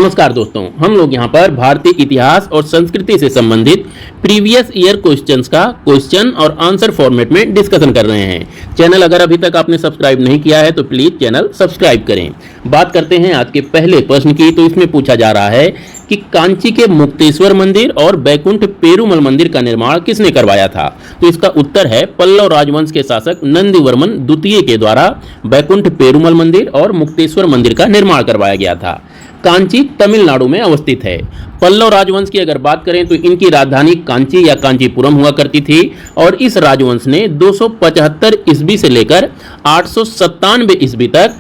नमस्कार दोस्तों, हम लोग यहाँ पर भारतीय इतिहास और संस्कृति से संबंधित प्रीवियस ईयर क्वेश्चंस का क्वेश्चन और आंसर फॉर्मेट में डिस्कशन कर रहे हैं। चैनल अगर अभी तक आपने सब्सक्राइब नहीं किया है तो प्लीज चैनल सब्सक्राइब करें। बात करते हैं आज के पहले प्रश्न की। तो इसमें पूछा जा रहा है कि कांची के मुक्तेश्वर मंदिर और बैकुंठ पेरुमल मंदिर का निर्माण किसने करवाया था। तो इसका उत्तर है पल्लव राजवंश के शासक नंदीवर्मन द्वितीय के द्वारा बैकुंठ पेरुमल मंदिर और मुक्तेश्वर मंदिर का निर्माण करवाया गया था। कांची तमिलनाडु में अवस्थित है। पल्लव राजवंश की अगर बात करें तो इनकी राजधानी कांची या कांचीपुरम हुआ करती थी और इस राजवंश ने 275 ईस्वी से लेकर 897 ईस्वी तक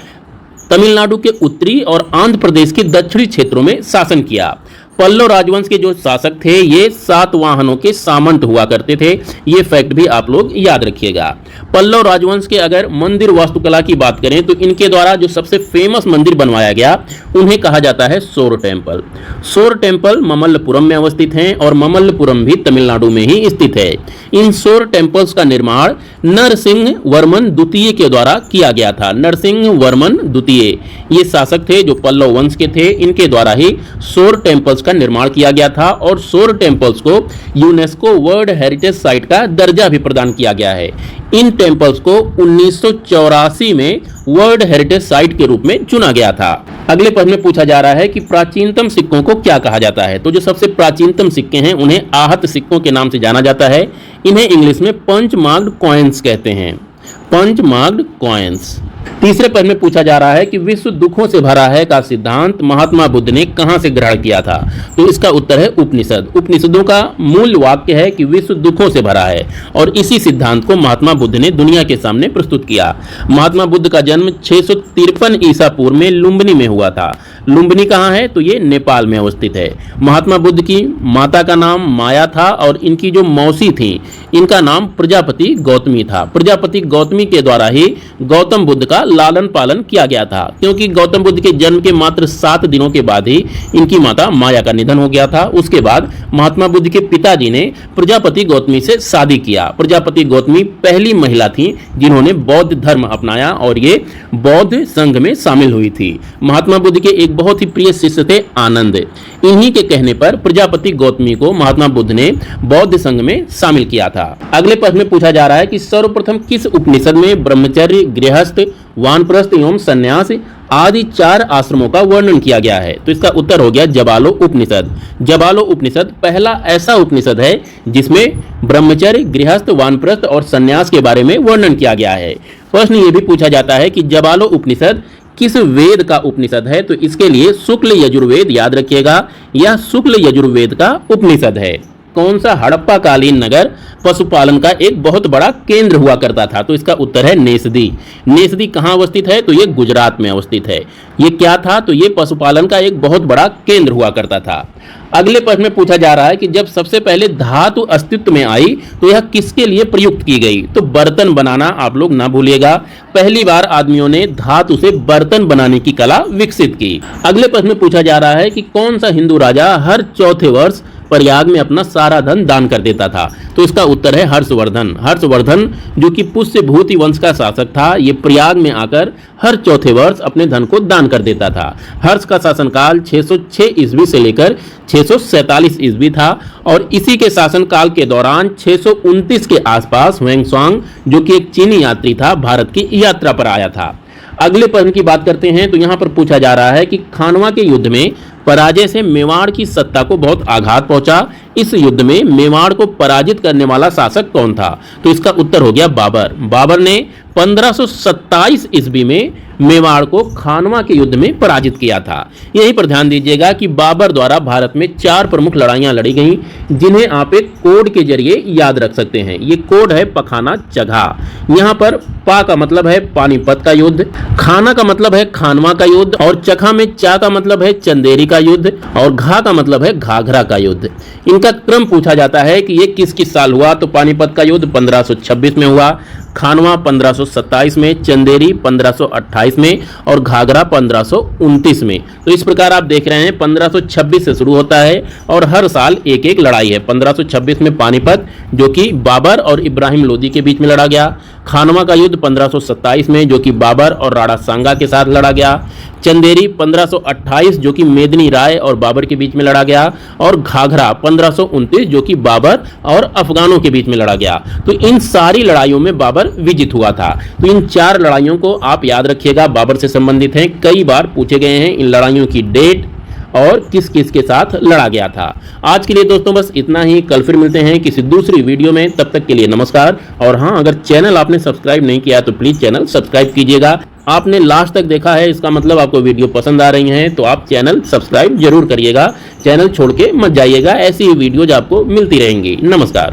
तमिलनाडु के उत्तरी और आंध्र प्रदेश के दक्षिणी क्षेत्रों में शासन किया। पल्लव राजवंश के जो शासक थे ये सातवाहनों के सामंत हुआ करते थे। ये फैक्ट भी आप लोग याद रखिएगा। पल्लव राजवंश के अगर मंदिर वास्तुकला की बात करें तो इनके द्वारा जो सबसे फेमस मंदिर बनवाया गया उन्हें कहा जाता है शोर टेम्पल। शोर टेम्पल ममल्लपुरम में अवस्थित हैं और ममल्लपुरम भी तमिलनाडु में ही स्थित है। इन शोर टेम्पल्स का निर्माण नरसिंह वर्मन द्वितीय के द्वारा किया गया था। नरसिंह वर्मन द्वितीय ये शासक थे जो पल्लव वंश के थे। इनके द्वारा ही शोर टेम्पल्स का निर्माण किया गया था और शोर टेम्पल्स को यूनेस्को वर्ल्ड हेरिटेज साइट का दर्जा भी प्रदान किया गया है। इन टेम्पल्स को 1984 में वर्ल्ड हेरिटेज साइट के रूप में चुना गया था। अगले प्रश्न में पूछा जा रहा है कि प्राचीनतम सिक्कों को क्या कहा जाता है। तो जो सबसे प्राचीनतम सिक्के हैं उन्हें आहत सिक्कों के नाम से जाना जाता है। इन्हें इंग्लिश में पंच मार्क्ड कॉइन्स कहते हैं। Punch marked coins. तीसरे प्रश्न में पूछा जा रहा है कि विश्व दुखों से भरा है का सिद्धांत महात्मा बुद्ध ने कहां से ग्रहण किया था। तो इसका उत्तर है उपनिषद। उपनिषदों का मूल वाक्य है कि विश्व दुखों से भरा है और इसी सिद्धांत को महात्मा बुद्ध ने दुनिया के सामने प्रस्तुत किया। महात्मा बुद्ध का जन्म 653 ईसा पूर्व में लुम्बिनी में हुआ था। लुम्बिनी कहाँ है तो ये नेपाल में अवस्थित है। महात्मा बुद्ध की माता का नाम माया था और इनकी जो मौसी थी इनका नाम प्रजापति गौतमी था। प्रजापति गौतमी के द्वारा ही गौतम बुद्ध का लालन पालन किया गया था, क्योंकि गौतम बुद्ध के जन्म के मात्र 7 दिनों के बाद ही इनकी माता माया का निधन हो गया था। उसके बाद महात्मा बुद्ध के पिताजी ने प्रजापति गौतमी से शादी किया। प्रजापति गौतमी पहली महिला थी जिन्होंने बौद्ध धर्म अपनाया और ये बौद्ध संघ में शामिल हुई थी। महात्मा बुद्ध के एक बहुत ही प्रिय शिष्य थे आनंद। इन्हीं के कहने पर प्रजापति गौतमी को महात्मा बुद्ध ने बौद्ध संघ में शामिल किया था। अगले प्रश्न में पूछा जा रहा है कि सर्वप्रथम किस उपनिषद में ब्रह्मचर्य, गृहस्थ, वानप्रस्थ एवं संन्यास आदि 4 आश्रमों का वर्णन किया गया है। तो इसका उत्तर हो गया जबालो उपनिषद। जबालो उपनिषद पहला ऐसा उपनिषद है जिसमें ब्रह्मचर्य, गृहस्थ, वानप्रस्थ और संन्यास के बारे में वर्णन किया गया है। प्रश्न ये भी पूछा जाता है कि जबालो उपनिषद किस वेद का उपनिषद है। तो इसके लिए शुक्ल यजुर्वेद याद रखिएगा। यह शुक्ल यजुर्वेद का उपनिषद है। कौन सा हड़प्पा कालीन नगर पशुपालन का एक बहुत बड़ा केंद्र हुआ करता था। तो इसका उत्तर है नेसदी। नेसदी कहाँ अवस्थित है तो ये गुजरात में अवस्थित है। ये क्या था तो ये पशुपालन का एक बहुत बड़ा केंद्र हुआ करता था। अगले प्रश्न में पूछा जा रहा है कि जब सबसे पहले धातु अस्तित्व में आई तो यह किसके लिए प्रयुक्त की गई। तो बर्तन बनाना आप लोग ना भूलिएगा। पहली बार आदमियों ने धातु से बर्तन बनाने की कला विकसित की। अगले प्रश्न में पूछा जा रहा है कि कौन सा हिंदू राजा हर चौथे वर्ष प्रयाग में अपना सारा धन दान कर देता था। तो इसका उत्तर है हर्षवर्धन। हर्षवर्धन जो कि पुष्यभूति वंश का शासक था, ये प्रयाग में आकर हर चौथे वर्ष अपने धन को दान कर देता था। हर्ष का शासनकाल 606 ईस्वी से लेकर 647 ईस्वी था और इसी के शासनकाल के दौरान 629 के आसपास हुएंगसांग जो कि एक चीनी यात्री था भारत की यात्रा पर आया था। अगले प्रश्न की बात करते हैं। तो यहाँ पर पूछा जा रहा है कि खानवा के युद्ध में पराजय से मेवाड़ की सत्ता को बहुत आघात पहुंचा। इस युद्ध में मेवाड़ को पराजित करने वाला शासक कौन था। तो इसका उत्तर हो गया बाबर। बाबर ने 1527 ईस्वी में मेवाड़ को खानवा के युद्ध में पराजित किया था। यहीं पर ध्यान दीजिएगा कि बाबर द्वारा भारत में 4 प्रमुख लड़ाइयां लड़ी गईं जिन्हें आप एक कोड के जरिए याद रख सकते हैं। ये कोड है पखाना चघा। यहाँ पर पा का मतलब है पानीपत का युद्ध, खाना का मतलब है खानवा का युद्ध और चखा में चा का मतलब है चंदेरी का युद्ध और घा का मतलब है घाघरा का युद्ध। इनका क्रम पूछा जाता है कि ये किस किस साल हुआ। तो पानीपत का युद्ध 1526 में हुआ, खानवा 1527 में, चंदेरी 1528 में और घाघरा 1529 में। तो इस प्रकार आप देख रहे हैं 1526 से शुरू होता है और हर साल एक एक लड़ाई है। 1526 में पानीपत, जो कि बाबर और इब्राहिम लोदी के बीच में लड़ा गया। खानवा का युद्ध 1527 में, जो कि बाबर और राणा सांगा के साथ लड़ा गया। चंदेरी 1528, जो कि मेदिनी राय और बाबर के बीच में लड़ा गया। और घाघरा 1529, जो कि बाबर और अफगानों के बीच में लड़ा गया। तो इन सारी लड़ाइयों में बाबर विजित हुआ था। तो इन 4 लड़ाइयों को आप याद रखिएगा, बाबर से संबंधित हैं, कई बार पूछे गए हैं। इन लड़ाइयों की डेट और किस किस के साथ लड़ा गया था। आज के लिए दोस्तों बस इतना ही। कल फिर मिलते हैं किसी दूसरी वीडियो में, तब तक के लिए नमस्कार। और हाँ, अगर चैनल आपने सब्सक्राइब नहीं किया तो प्लीज चैनल सब्सक्राइब कीजिएगा। आपने लास्ट तक देखा है, इसका मतलब आपको वीडियो पसंद आ रही हैं, तो आप चैनल सब्सक्राइब जरूर करिएगा। चैनल छोड़ के मत जाइएगा, ऐसी ही वीडियोज आपको मिलती रहेंगी। नमस्कार।